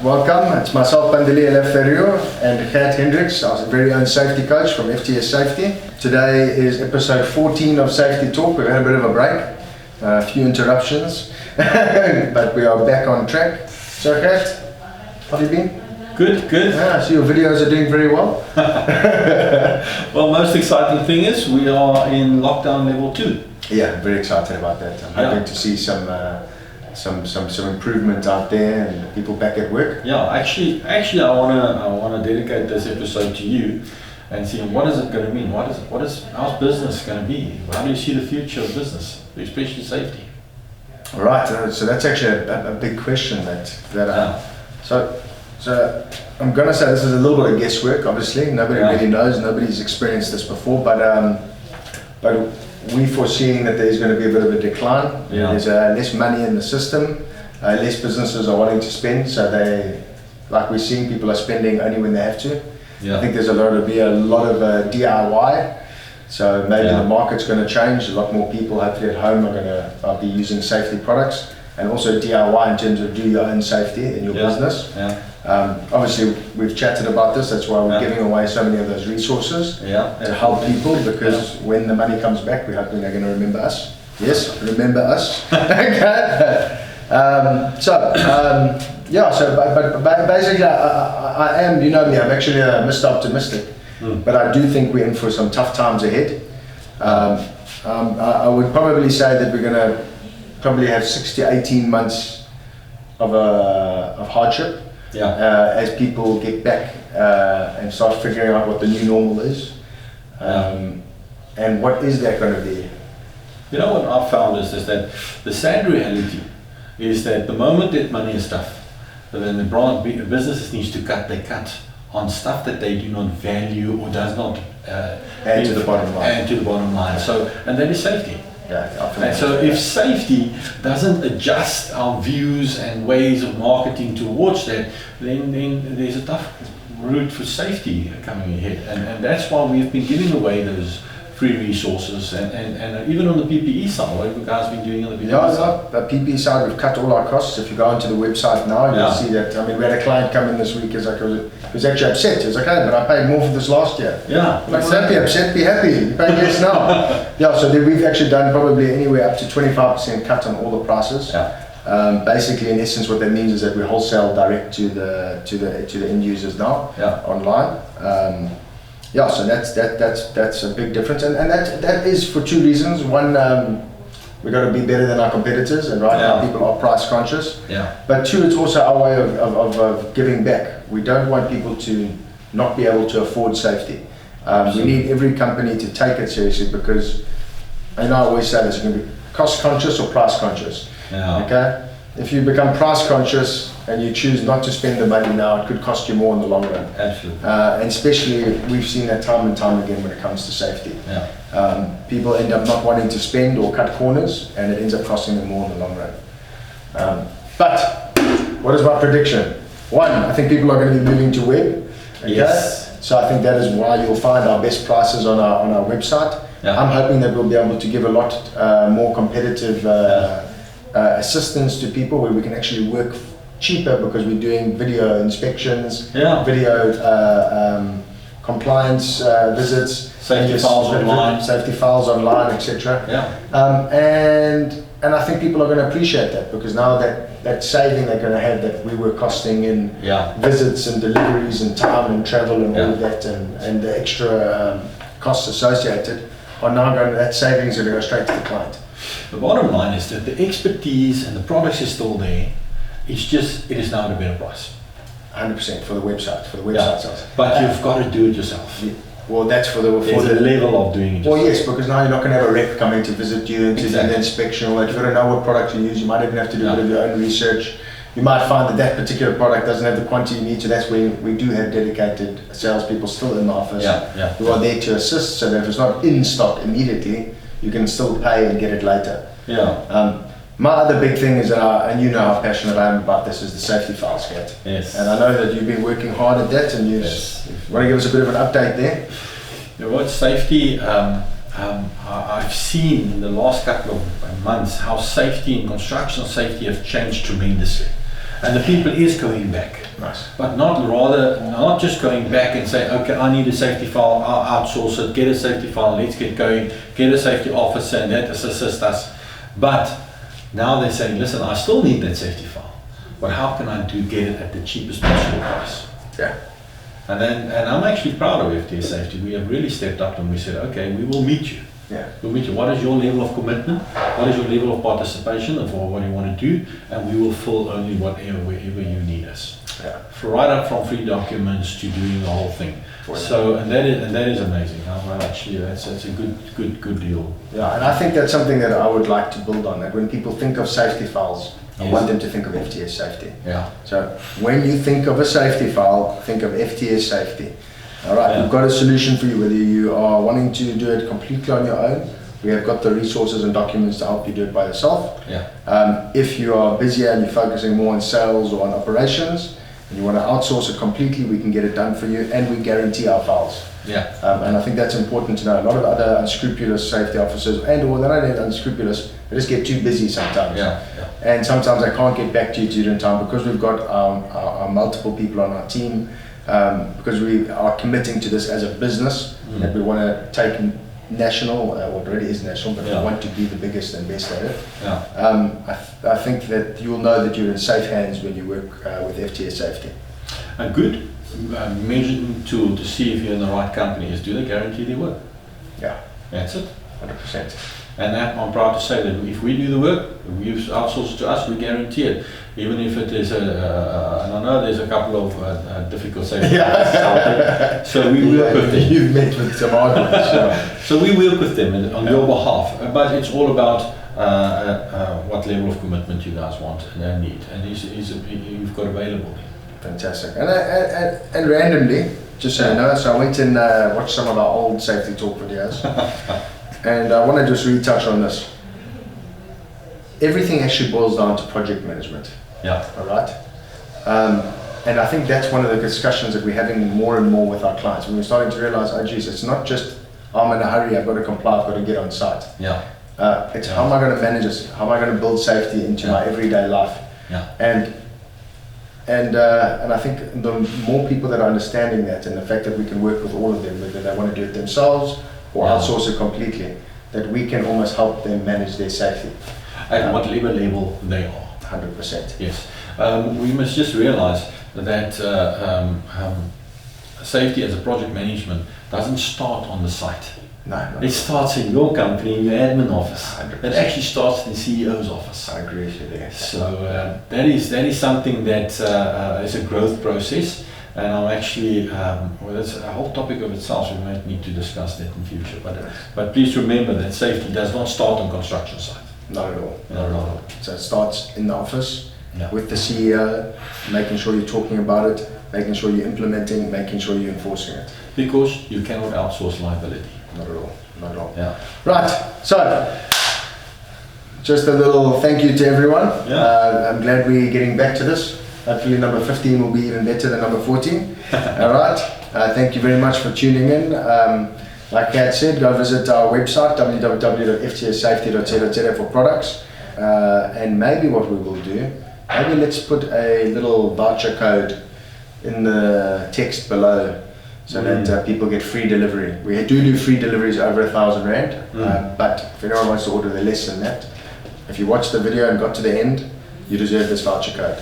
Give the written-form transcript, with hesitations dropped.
welcome. It's myself, Pandeli Eleftherio, and Gert Hendricks, our very own safety coach from FTS Safety. Today is episode 14 of Safety Talk. We've had a bit of a break, a few interruptions, but we are back on track. So Gert, how have you been? Good. Yeah, so your videos are doing very well. Well, most exciting thing is we are in lockdown level 2. Yeah, very excited about that. I'm hoping to see some improvement out there and people back at work. Yeah, actually, I wanna dedicate this episode to you and see what is it going to mean. How's business going to be? How do you see the future of business, especially safety? All right. So that's actually a big question. So I'm going to say this is a little bit of guesswork. Obviously, nobody really knows. Nobody's experienced this before, but we're foreseeing that there's going to be a bit of a decline. Yeah. There's less money in the system. Less businesses are wanting to spend, so we're seeing people are spending only when they have to. Yeah. I think there's a lot of DIY. So maybe the market's going to change. A lot more people, hopefully at home, are going to be using safety products, and also DIY in terms of do your own safety in your business. Yeah. Obviously, we've chatted about this. That's why we're giving away so many of those resources to help people, because when the money comes back, we're hoping they're going to remember us. Yes, remember us. Okay. But basically, I am, you know me, I'm actually Mr. Optimistic, but I do think we're in for some tough times ahead. I would probably say that we're going to probably have 6 to 18 months of hardship. As people get back and start figuring out what the new normal is, and what is that going to be? You know what I've found is that the sad reality is that the moment that money is tough, then the businesses needs to cut. They cut on stuff that they do not value or does not add to the bottom line. So, and that is safety. And so if safety doesn't adjust our views and ways of marketing towards that, then there's a tough route for safety coming ahead. And that's why we've been giving away those free resources, and even on the PPE side, what have you guys been doing on the PPE side? The PPE side, we've cut all our costs. If you go onto the website now, you'll see that. I mean, we had a client come in this week, he was actually upset. He was like, hey, but I paid more for this last year. Yeah. Like, don't be upset, be happy. You pay less now. So we've actually done probably anywhere up to 25% cut on all the prices. Basically, in essence, what that means is that we wholesale direct to the end users now online. So that's a big difference, and that is for two reasons. One, we got to be better than our competitors, and right now people are price conscious. But two, it's also our way of giving back. We don't want people to not be able to afford safety. We need every company to take it seriously, because I always say this: you can be cost conscious or price conscious. Okay. If you become price conscious and you choose not to spend the money now, it could cost you more in the long run. Absolutely. And especially, we've seen that time and time again when it comes to safety. People end up not wanting to spend or cut corners, and it ends up costing them more in the long run. But what is my prediction? One, I think people are going to be moving to web. Okay? Yes. So I think that is why you'll find our best prices on our website. I'm hoping that we'll be able to give a lot more competitive assistance to people, where we can actually work cheaper, because we're doing video inspections, video compliance visits, safety files online, etc. And I think people are going to appreciate that, because now that saving they're going to have, that we were costing in visits and deliveries and time and travel and all of that, and the extra costs associated are now going. That savings are going to go straight to the client. The bottom line is that the expertise and the products is still there. It is now at a better price. 100% for the website sales. But you've got to do it yourself. Well, that's for the level of doing it yourself. Well, yes, because now you're not going to have a rep coming to visit you and to do the inspection. Or if you don't know what product you use, you might even have to do a bit of your own research. You might find that particular product doesn't have the quantity you need, so that's where we do have dedicated salespeople still in the office who are there to assist, so that if it's not in stock immediately, you can still pay and get it later. My other big thing is, and you know how passionate I am about this, is the safety files, Gert. Yes. And I know that you've been working hard at that, and you want to give us a bit of an update there? You know what, safety, I've seen in the last couple of months how safety and construction safety have changed tremendously. And the people is going back. Nice. But not just going back and say, okay, I need a safety file, I'll outsource it, get a safety file, let's get going, get a safety officer and that assist us. But now they're saying, listen, I still need that safety file, but how can I get it at the cheapest possible price? Yeah. And I'm actually proud of FTS Safety. We have really stepped up and we said, okay, we will meet you. Yeah. We'll meet you. What is your level of commitment? What is your level of participation for what you want to do? And we will fill only wherever you need us. Yeah. Right up from free documents to doing the whole thing. So and that is amazing. Actually, that's a good deal. Yeah, and I think that's something that I would like to build on. That when people think of safety files, I want them to think of FTS Safety. Yeah. So when you think of a safety file, think of FTS Safety. All right, Yeah. We've got a solution for you. Whether you are wanting to do it completely on your own, we have got the resources and documents to help you do it by yourself. Yeah. If you are busier and you're focusing more on sales or on operations, and you want to outsource it completely, we can get it done for you, and we guarantee our files. Yeah. And I think that's important to know. A lot of other unscrupulous safety officers, or they're not even unscrupulous, they just get too busy sometimes. Yeah. And sometimes they can't get back to you during time because we've got our multiple people on our team, because we are committing to this as a business, that we want to take national, what already is national, but we want to be the biggest and best at it. Yeah. I think that you'll know that you're in safe hands when you work with FTS Safety. A good measuring tool to see if you're in the right company is, do they guarantee their work? Yeah. That's it. 100%. And that, I'm proud to say that if we do the work, if you outsource it to us, we guarantee it. Even if it is and I know there's a couple of difficult safety out there. So we work with them. You've met with some arguments. So we work with them on your behalf, but it's all about what level of commitment you guys want and need, and you've got available. Fantastic. And randomly, just so you know, so I went and watched some of our old safety talk videos, and I want to just retouch on this. Everything actually boils down to project management. Yeah. All right. And I think that's one of the discussions that we're having more and more with our clients. When we're starting to realize, oh geez, it's not just, oh, I'm in a hurry, I've got to comply, I've got to get on site. Yeah. It's how am I going to manage this? How am I going to build safety into my everyday life? Yeah. And I think the more people that are understanding that, and the fact that we can work with all of them, whether they want to do it themselves or outsource it completely, that we can almost help them manage their safety. At whatever level they are. 100%. Yes. We must just realize that safety as a project management doesn't start on the site. No. It starts in your company, in your admin office. 100%. It actually starts in the CEO's office. I agree with you there. So that is something that is a growth process, and I'm actually well, that's a whole topic of itself. So we might need to discuss that in future. But please remember that safety does not start on construction site. Not at all. Not at all. So it starts in the office Yeah. with the CEO, making sure you're talking about it, making sure you're implementing, making sure you're enforcing it. Because you cannot outsource liability. Not at all. Not at all. Yeah. Right. So, just a little thank you to everyone. Yeah. I'm glad we're getting back to this. Hopefully number 15 will be even better than number 14. All right. Thank you very much for tuning in. Like Kat said, go visit our website, www.ftssafety.co.za for products. And maybe what we will do, maybe let's put a little voucher code in the text below so that people get free delivery. We do free deliveries over R1,000, but if anyone wants to order, they're less than that. If you watched the video and got to the end, you deserve this voucher code.